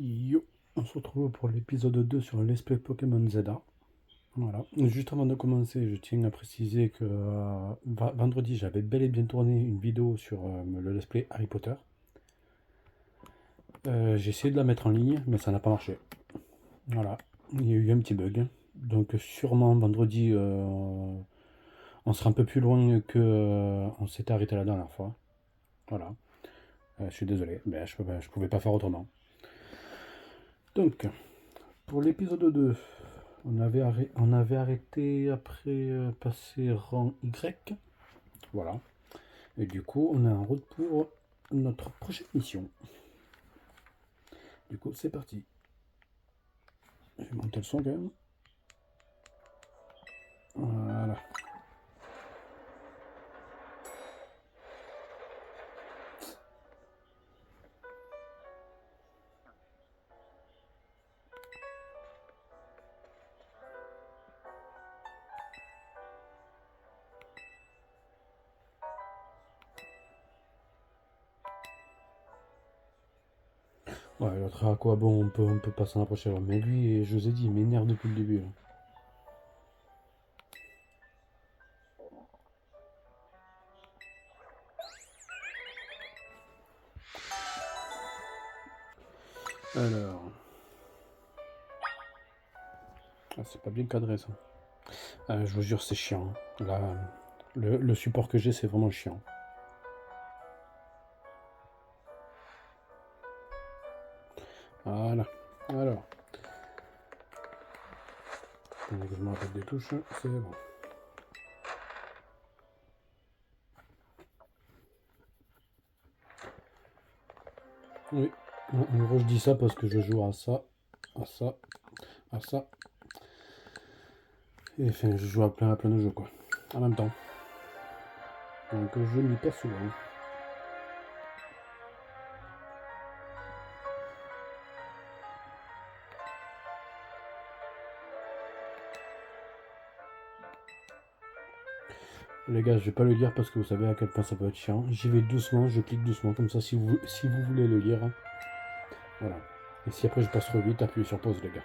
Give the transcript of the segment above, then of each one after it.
Yo, on se retrouve pour l'épisode 2 sur l'Let's Play Pokémon Zelda. Voilà. Juste avant de commencer, je tiens à préciser que vendredi, j'avais bel et bien tourné une vidéo sur le Let's Play Harry Potter. J'ai essayé de la mettre en ligne, mais ça n'a pas marché. Voilà, il y a eu un petit bug. Donc sûrement vendredi, on sera un peu plus loin que on s'était arrêté la dernière fois. Voilà. Je suis désolé, mais je pouvais pas faire autrement. Donc, pour l'épisode 2, on avait arrêté après passer rang Y. Voilà. Et du coup, on est en route pour notre prochaine mission. Du coup, c'est parti. Je vais monter le son quand même. Voilà. Ouais, l'autre à quoi bon, on peut pas s'en approcher. Mais lui, je vous ai dit, il m'énerve depuis le début. Là. Alors. Ah, c'est pas bien cadré ça. Je vous jure, c'est chiant. Là, le support que j'ai, c'est vraiment chiant. Voilà. Alors. Attendez que je me rappelle des touches. C'est bon. Oui. En gros, je dis ça parce que je joue à ça, à ça, à ça. Et enfin, je joue à plein de jeux, quoi. En même temps. Donc, je m'y perds souvent. Les gars, je vais pas le lire parce que vous savez à quel point ça peut être chiant. J'y vais doucement, je clique doucement, comme ça, si vous voulez le lire. Voilà. Et si après je passe trop vite, appuyez sur pause, les gars.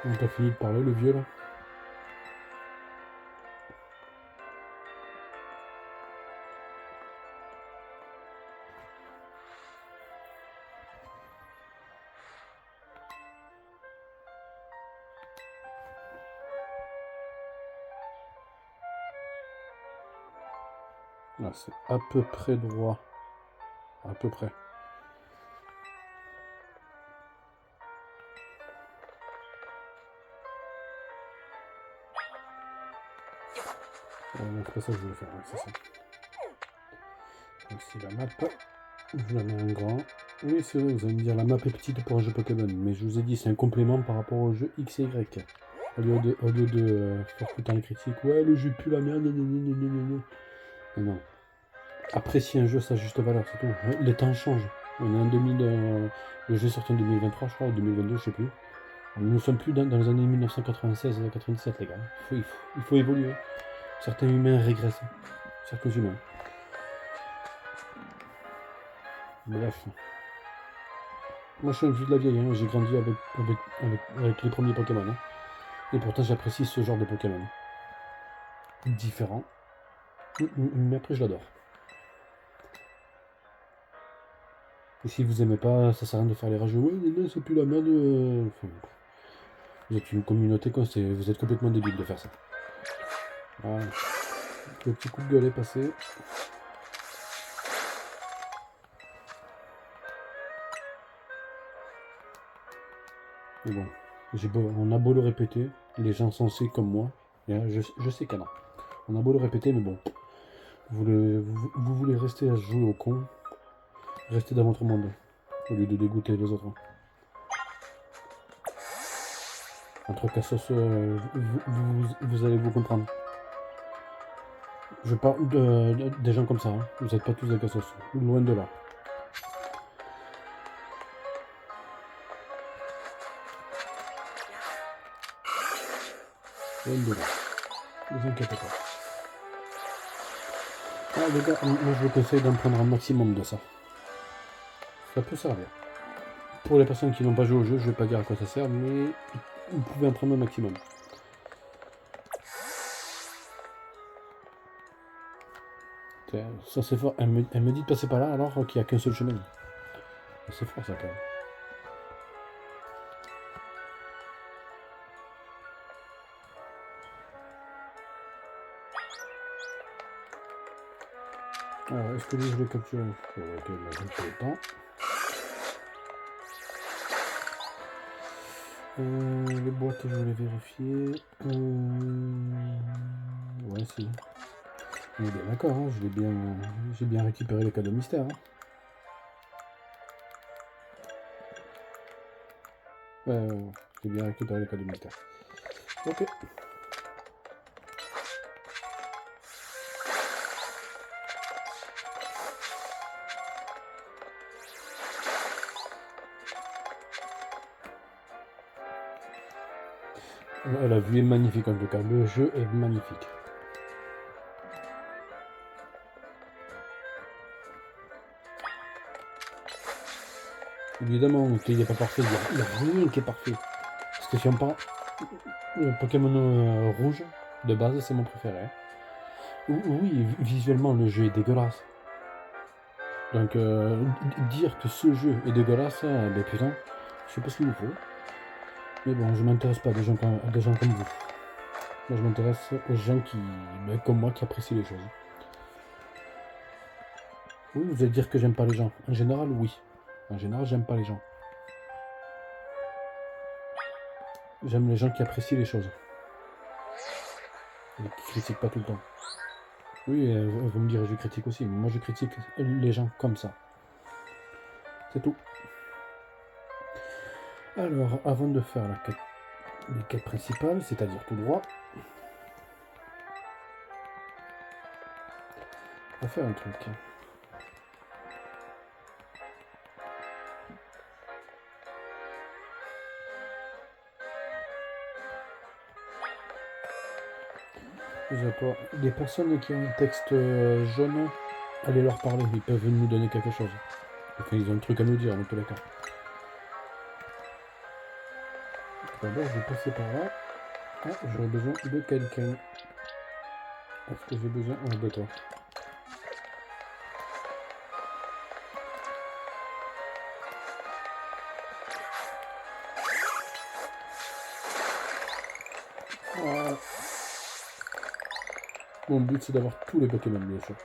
On t'a fini de parler, le vieux, là. Là, c'est à peu près droit. À peu près. Non, c'est pas ça que je voulais faire, ouais, c'est ça. Ici, la map. Je la mets en grand. Oui, c'est vrai, vous allez me dire la map est petite pour un jeu Pokémon, mais je vous ai dit, c'est un complément par rapport au jeu X et Y. Au lieu de faire tout le temps les critiques, ouais, le jeu pue la merde, mais non. Apprécier un jeu à sa juste valeur, c'est tout. Les temps changent. On est en 2000, le jeu est sorti en 2023, je crois, ou 2022, je sais plus. Nous ne sommes plus dans les années 1996 et 97, les gars. Il faut évoluer. Certains humains régressent. Certains humains. Bref. Moi, je suis un vieux de la vieille. Hein. J'ai grandi avec les premiers Pokémon. Hein. Et pourtant, j'apprécie ce genre de Pokémon. Différent. Mais après, je l'adore. Et si vous aimez pas, ça sert à rien de faire les rageux. Ouais, mais c'est plus la merde. Enfin, vous êtes une communauté, quoi. Vous êtes complètement débile de faire ça. Voilà. Le petit coup de gueule est passé. Mais bon, on a beau le répéter, les gens sensés comme moi, je sais qu'il y en a. On a beau le répéter, mais bon, vous voulez rester à jouer au con, restez dans votre monde. au lieu de dégoûter les autres. Entre cassos, vous allez vous comprendre. Je parle des gens comme ça, hein. Vous n'êtes pas tous des cassos, loin de là. Loin de là. Ne vous inquiétez pas. Ah les gars, moi je vous conseille d'en prendre un maximum de ça. Ça peut servir. Pour les personnes qui n'ont pas joué au jeu, je vais pas dire à quoi ça sert, mais vous pouvez en prendre un maximum. Ça c'est fort. Elle me dit de passer par là alors qu'il n'y a qu'un seul chemin. C'est fort ça quand même. Alors, est-ce que lui je l'ai capturé? Ok, bah, je ne le temps. Les boîtes, je voulais vérifier. Ouais, si. On est bien d'accord, hein, j'ai bien récupéré les cadeaux mystères. Hein. Ouais, j'ai bien récupéré les cadeaux mystères. Ok. La vue est magnifique en tout cas, le jeu est magnifique. Évidemment qu'il n'est pas parfait, il n'y a rien qui est parfait. Parce que si on parle, le Pokémon rouge, de base, c'est mon préféré. Oui, visuellement, le jeu est dégueulasse. Donc, dire que ce jeu est dégueulasse, ben putain, je sais pas ce qu'il vous faut. Mais bon, je m'intéresse pas à des gens comme vous. Moi, je m'intéresse aux gens qui, ben, comme moi, qui apprécient les choses. Oui, vous allez dire que j'aime pas les gens. En général, oui. En général, j'aime pas les gens. J'aime les gens qui apprécient les choses. Et qui critiquent pas tout le temps. Oui, vous me direz, je critique aussi. Mais moi, je critique les gens comme ça. C'est tout. Alors, avant de faire les quêtes principales, c'est-à-dire tout droit, on va faire un truc. Les personnes qui ont un texte jaune, allez leur parler, ils peuvent nous donner quelque chose. Enfin, ils ont un truc à nous dire dans tous les cas. D'abord, je vais passer par là. Ah, j'aurais besoin de quelqu'un. Est-ce que j'ai besoin de toi? Voilà. Mon but, c'est d'avoir tous les Pokémon, bien sûr.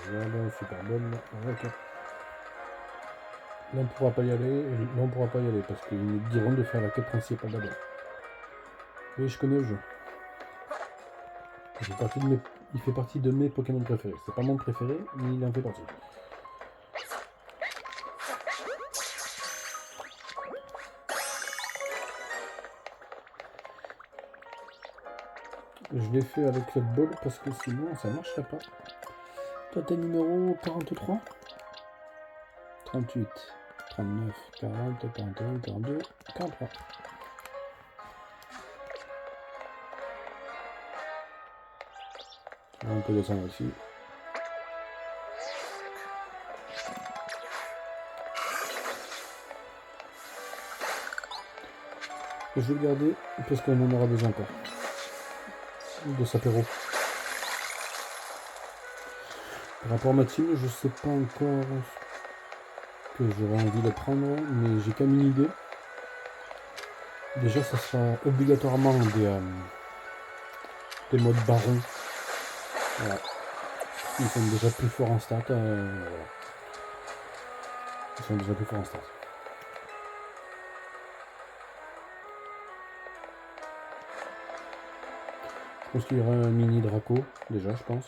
Voilà, super bonne. Ok. Là, on ne pourra pas y aller. Là, on pourra pas y aller parce qu'ils nous diront de faire la quête principale d'abord. Oui, je connais le jeu. Il fait partie de mes Pokémon préférés. C'est pas mon préféré, mais il en fait partie. Je l'ai fait avec le bol parce que sinon ça marcherait pas. Toi t'es numéro 43, 38, 39, 40, 41, 42, 43. On peut descendre aussi. Je vais le garder parce qu'on en aura besoin encore. De s'apéro. Par rapport à ma team, je sais pas encore ce que j'aurais envie de prendre, mais j'ai quand même une idée. Déjà, ça sera obligatoirement des modes barons. Voilà. Ils sont déjà plus forts en stats. Voilà. Ils sont déjà plus forts en stats. pense qu'il y aura un mini Draco, déjà, je pense.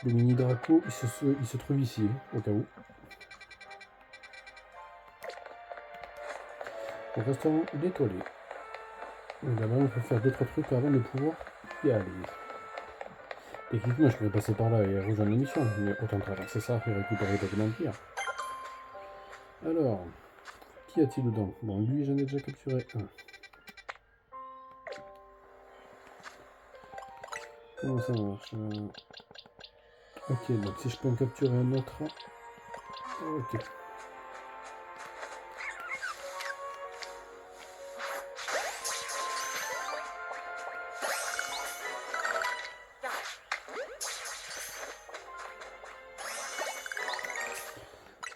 Le mini Draco, il se trouve ici, au cas où. Au restaurant d'étoilé. Là-bas, on peut faire d'autres trucs avant de pouvoir y aller. Techniquement, je pourrais passer par là et rejoindre l'émission, mais autant traverser ça et récupérer des vampires. Alors, qu'y a-t-il dedans? Bon, lui, j'en ai déjà capturé un. Comment ça marche? Ok, donc si je peux en capturer un autre... Ok.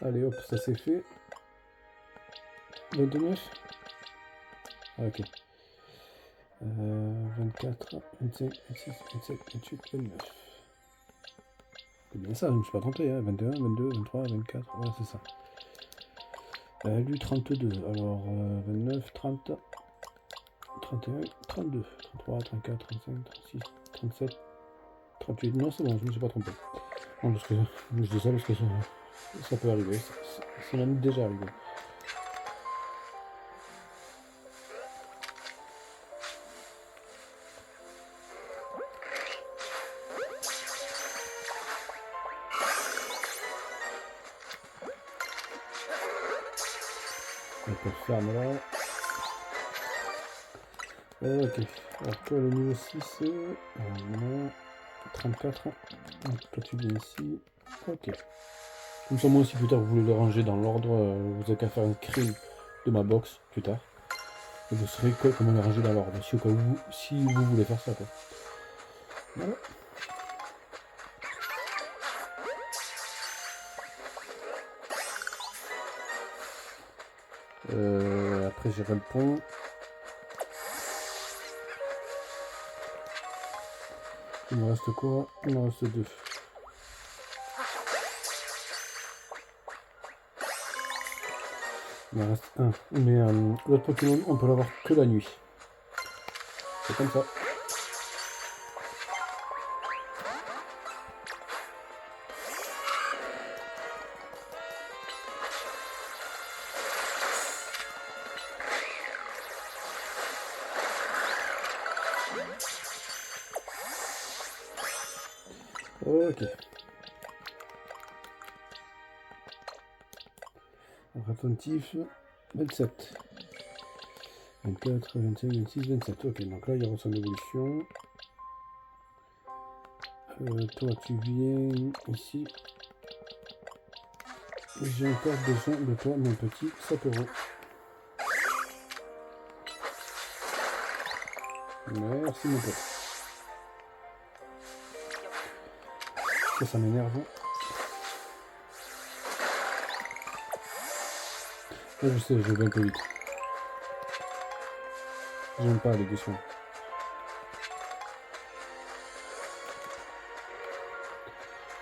Allez hop, ça c'est fait. 29. Ah, ok. 24, 25, 26, 27, 28, 29. C'est bien ça, je ne me suis pas trompé, hein. 21, 22, 23, 24, voilà c'est ça. Lui 32, alors 29, 30, 31, 32, 33, 34, 35, 36, 37, 38, non c'est bon, je ne me suis pas trompé. Non, parce que je dis ça parce que ça peut arriver, c'est même déjà arrivé. On peut faire là. Ok, alors toi le niveau 6, non, 34, donc toi tu viens ici, ok. Comme ça moi si plus tard vous voulez le ranger dans l'ordre, vous n'avez qu'à faire un crime de ma box plus tard. Et vous saurez comment le ranger dans l'ordre, si, si vous voulez faire ça quoi. Voilà. Après j'irai le pont. Il me reste quoi? Il me reste 2. Il me reste 1. Mais l'autre Pokémon, on peut l'avoir que la nuit. C'est comme ça. Ok. Attentif, 27. 24, 25, 26, 27. Ok, donc là il y aura son évolution. Toi tu viens ici. J'ai encore besoin de toi, mon petit sapero. Merci mon pote. Ça m'énerve. Là, je sais, je vais un peu vite. J'aime pas les doucement.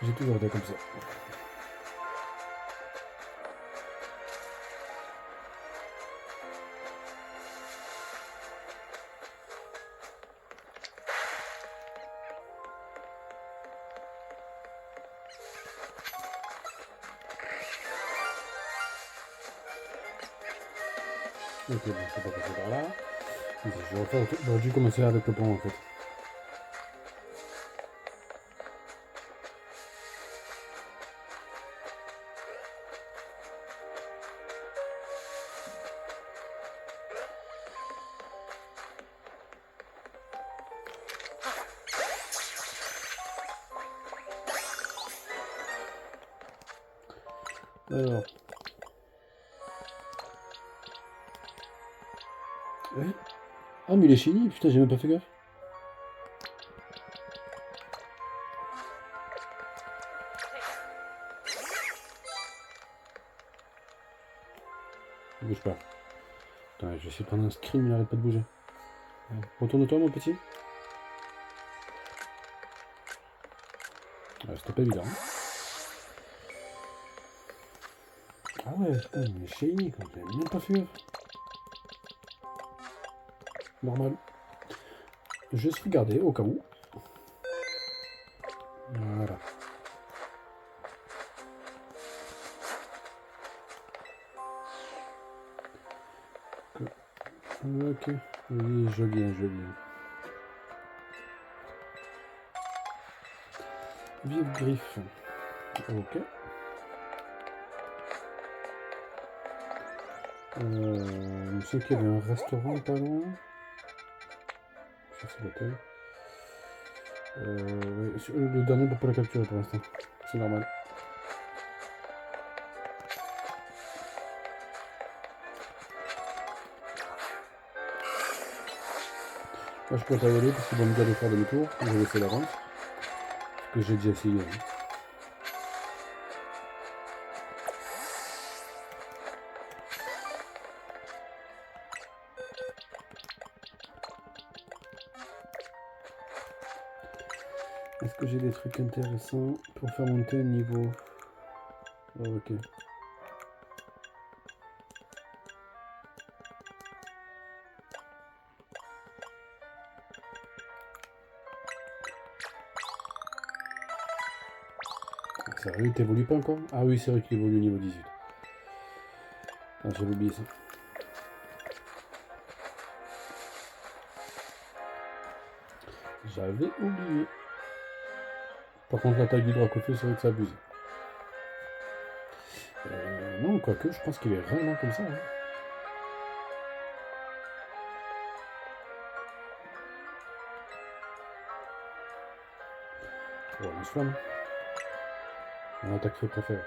J'ai toujours été comme ça. Ok, bon, je peux pas passer par là. J'aurais dû commencer avec le pont en fait. Alors. Ouais. Ah mais il est shiny, putain j'ai même pas fait gaffe. Bouge pas. Attends, je vais essayer de prendre un screen, il arrête pas de bouger. Retourne-toi mon petit. Ouais, c'était pas évident. Ah ouais, putain, il est shiny quand même, même pas fait gaffe. Normal. Je suis gardé au cas où. Voilà. Ok. Oui, je viens. Vive griffe. Ok. Il me semble qu'il y avait un restaurant pas loin. Ça c'est l'hôtel. Ouais, le dernier ne peut pas la capturer pour l'instant. C'est normal. Là je peux pas y aller parce qu'ils vont me dire de faire demi-tour. Je vais laisser l'avance. Ce que j'ai déjà essayé. Hein. Est-ce que j'ai des trucs intéressants pour faire monter un niveau? Oh, ok. Sérieux, il t'évolue pas encore? Ah oui, c'est vrai qu'il évolue au niveau 18. Ah, j'avais oublié ça. J'avais oublié. Par contre, la taille du Dracofeu, c'est vrai que c'est abusé. Non, quoique, je pense qu'il est vraiment comme ça. Hein. Oh, lance-flamme. Mon attaque feu préférée.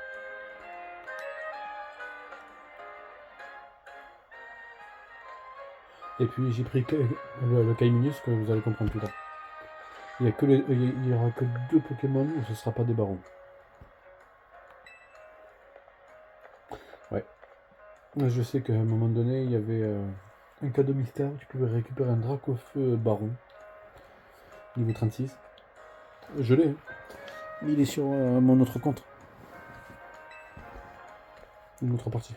Et puis j'ai pris le Kaiminus que vous allez comprendre plus tard. Il y aura que 2 Pokémon où ce sera pas des barons. Ouais. Je sais qu'à un moment donné, il y avait un cadeau mystère. Tu pouvais récupérer un Dracofeu baron. Niveau 36. Je l'ai. Hein. Mais il est sur mon autre compte. Une autre partie.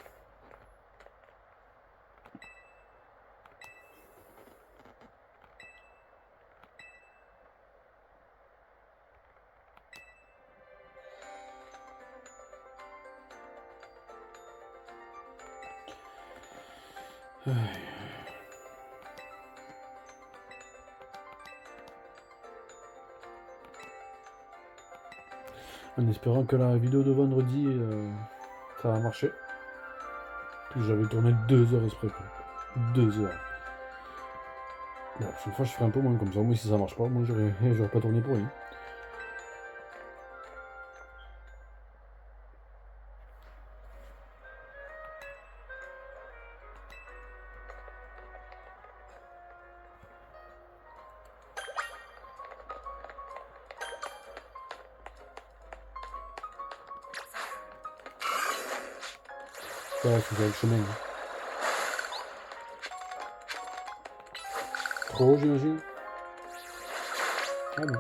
En espérant que la vidéo de vendredi, ça va marcher. J'avais tourné 2 heures exprès. 2 heures. La prochaine fois, je ferai un peu moins comme ça. Moi, si ça marche pas, moi, j'aurais pas tourné pour rien. Ouais, c'est le chemin. Hein. Trop haut, j'imagine. Ah bon.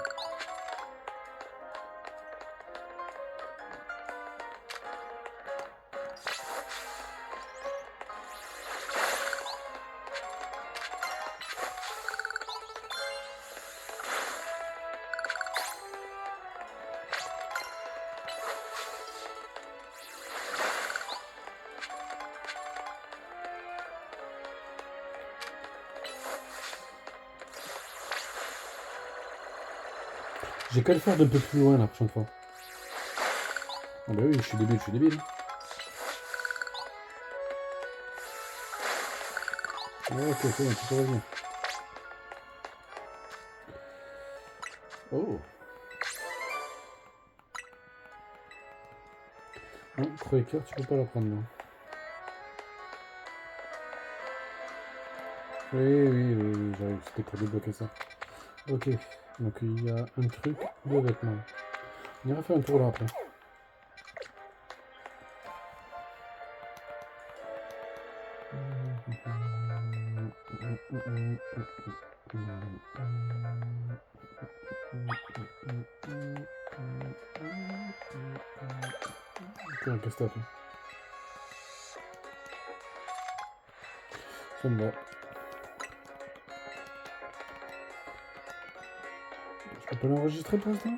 J'ai qu'à le faire d'un peu plus loin la prochaine fois. Ah bah oui, je suis débile. Ouais, ok, c'est bon, tu peux revenir. Oh. Non, Croaker, tu peux pas la prendre, non. Oui, j'arrive, c'était pour débloquer ça. Ok, donc il y a un truc de vêtements. On ira faire un tour là après. Qu'est-ce que t'as fait? Ça me va. On peut l'enregistrer pour l'instant?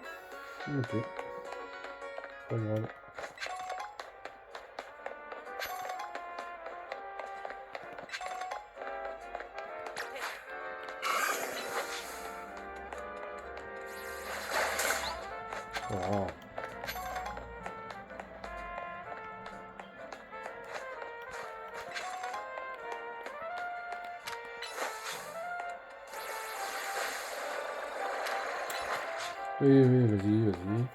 Ok. Pas grave. Oh. Oui, oui, vas-y, vas-y.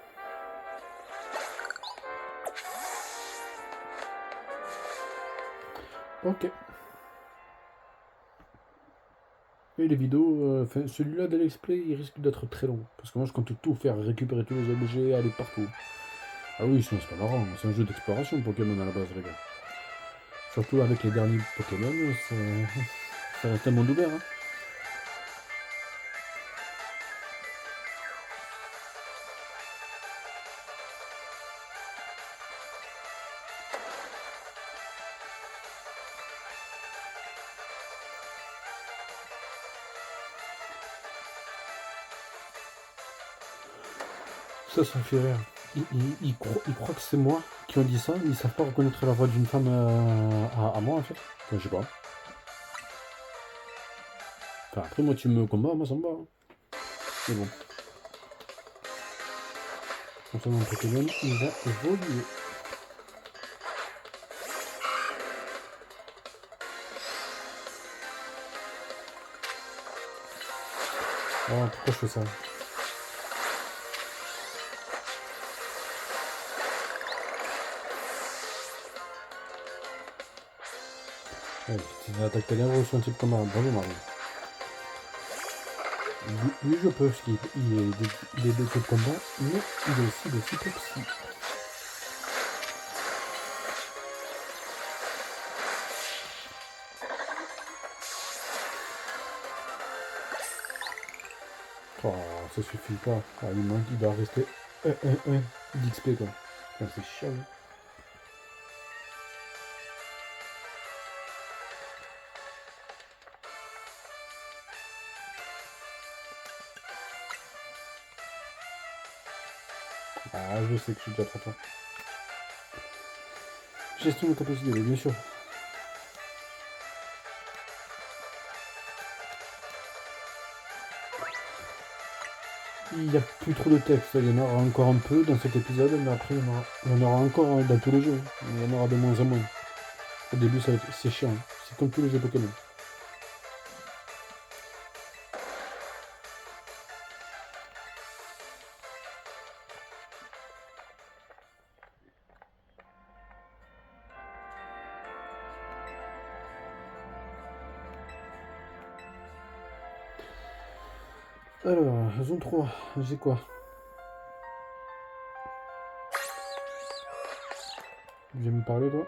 Ok. Et les vidéos, enfin celui-là de Let's Play, il risque d'être très long. Parce que moi je compte tout faire, récupérer tous les objets, aller partout. Ah oui, sinon c'est pas marrant, c'est un jeu d'exploration Pokémon à la base, les gars. Surtout avec les derniers Pokémon, ça reste un monde ouvert. Hein. Ça fait rire. Ils croient que c'est moi qui ont dit ça, mais ils savent pas reconnaître la voix d'une femme à moi en fait. Enfin, je sais pas. Enfin, après, moi tu me combats, moi ça me va. Hein. Mais bon. Concernant mon Pokémon, il va évoluer. Oh, pourquoi je fais ça? Ouais, c'est une attaque ténèbreuse sur un type comme un bravo Mario. Lui, je peux, parce qu'il est de type combat, mais il est aussi de type psy. Oh, ça suffit pas. Ah, il manque, il doit rester 1 d'XP quoi. Enfin, c'est chiant. Hein. Ah, je sais que je suis déjà trop fort. Gestion de capacité, bien sûr. Il n'y a plus trop de texte, il y en aura encore un peu dans cet épisode, mais après il y en aura encore dans tous les jeux. Il y en aura de moins en moins. Au début c'est chiant, c'est comme tous les jeux Pokémon. Alors, zone 3, j'ai quoi? Tu viens me parler toi?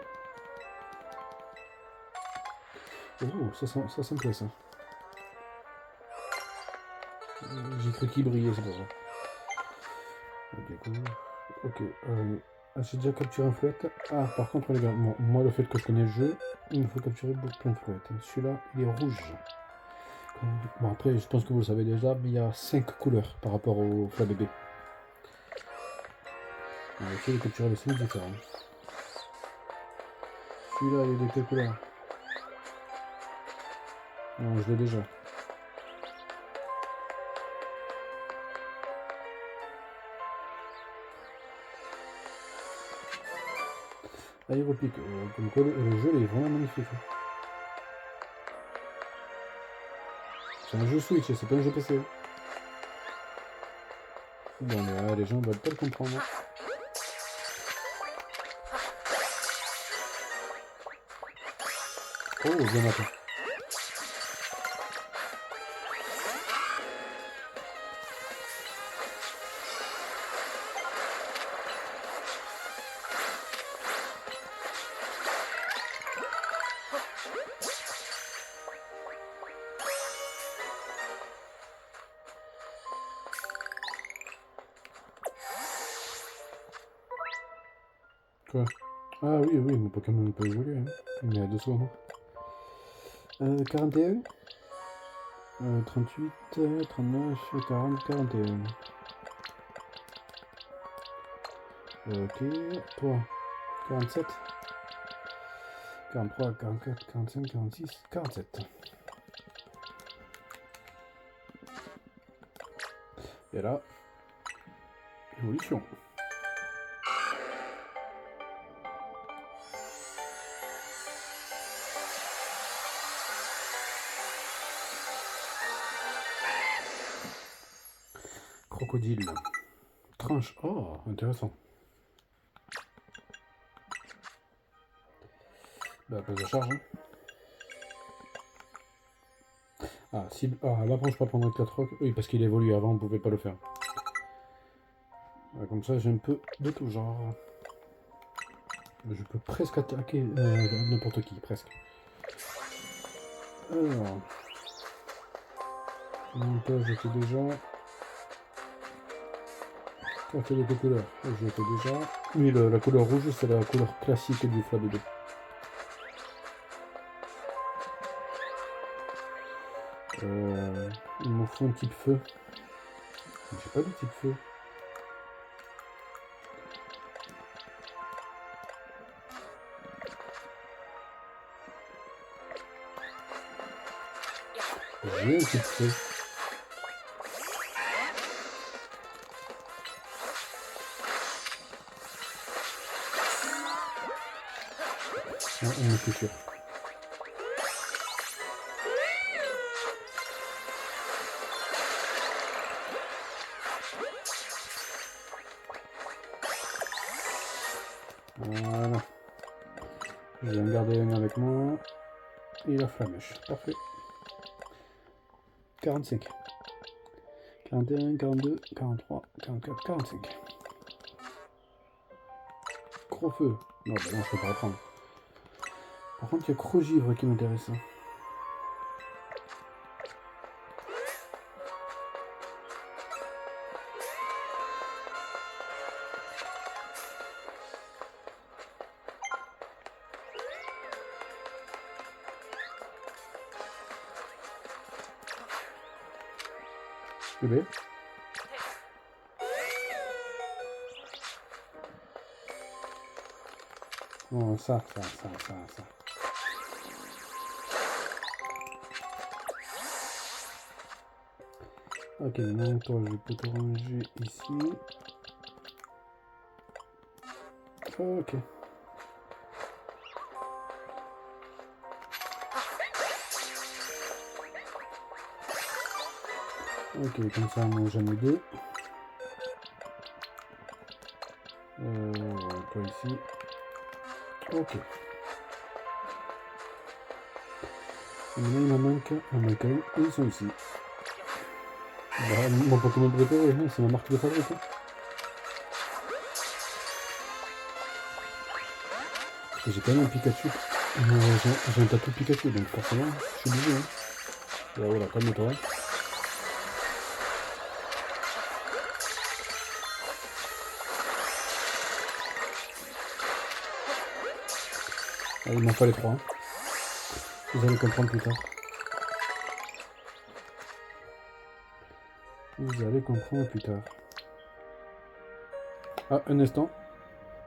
Oh, ça me plaît ça. J'ai cru qu'il brillait, c'est pour ça. Ok, cool. Ok, j'ai déjà capturé un fouette. Ah, par contre, les gars, moi, le fait que je connais le jeu, il me faut capturer plein de fouettes. Celui-là, il est rouge. Bon, après, je pense que vous le savez déjà, mais il y a 5 couleurs par rapport au flat bébé. On va essayer de capturer les 5 différents. Celui-là, il est de quelle couleur? Non, je l'ai déjà. Aéropique, comme quoi le jeu est vraiment magnifique. Hein. C'est un jeu Switch, c'est pas un jeu PC. Bon, mais les gens veulent pas le comprendre. Oh, bien matin. Quoi? Ah oui, oui, mon Pokémon peut évoluer. Hein. Il est à 2 secondes. 41. 38, 39, 40, 41. Ok, toi, 47, 43, 44, 45, 46, 47. Et là, évolution. Crocodile. Tranche. Oh, intéressant. La place de charge. Hein. Ah, si... ah, là, bon, je peux prendre un 4 rocs. Oui, parce qu'il évolue avant, on ne pouvait pas le faire. Comme ça, j'ai un peu de tout genre. Je peux presque attaquer n'importe qui, presque. Alors. Donc là, je fais déjà. On fait les deux couleurs. Je fais déjà. Oui, la couleur rouge, c'est la couleur classique du Flab 2. Il me faut un type feu. J'ai pas de type feu. J'ai un type feu. Ah, on est plus sûr. Voilà. Je vais en garder un avec moi. Et la flamèche. Parfait. 45. 41, 42, 43, 44, 45. Gros-feu. Non, bah non, je peux pas reprendre. Par contre, il y a Crogivre qui m'intéresse. Bébé. Oh, ça. Ok, maintenant toi je peux te ranger ici. Ok. Ok, comme ça moi j'en ai deux. Toi ici. Ok. Et maintenant il en manque un. Ils sont ici. Bah, mon Pokémon préféré, hein, c'est ma marque de fabrique. Hein. J'ai quand même un Pikachu. J'ai un tatou Pikachu, donc forcément, je suis obligé. Hein. Là, voilà, calme-toi. Ah, il m'en fallait 3. Hein. Vous allez comprendre plus tard. Vous allez comprendre plus tard. Ah, un instant.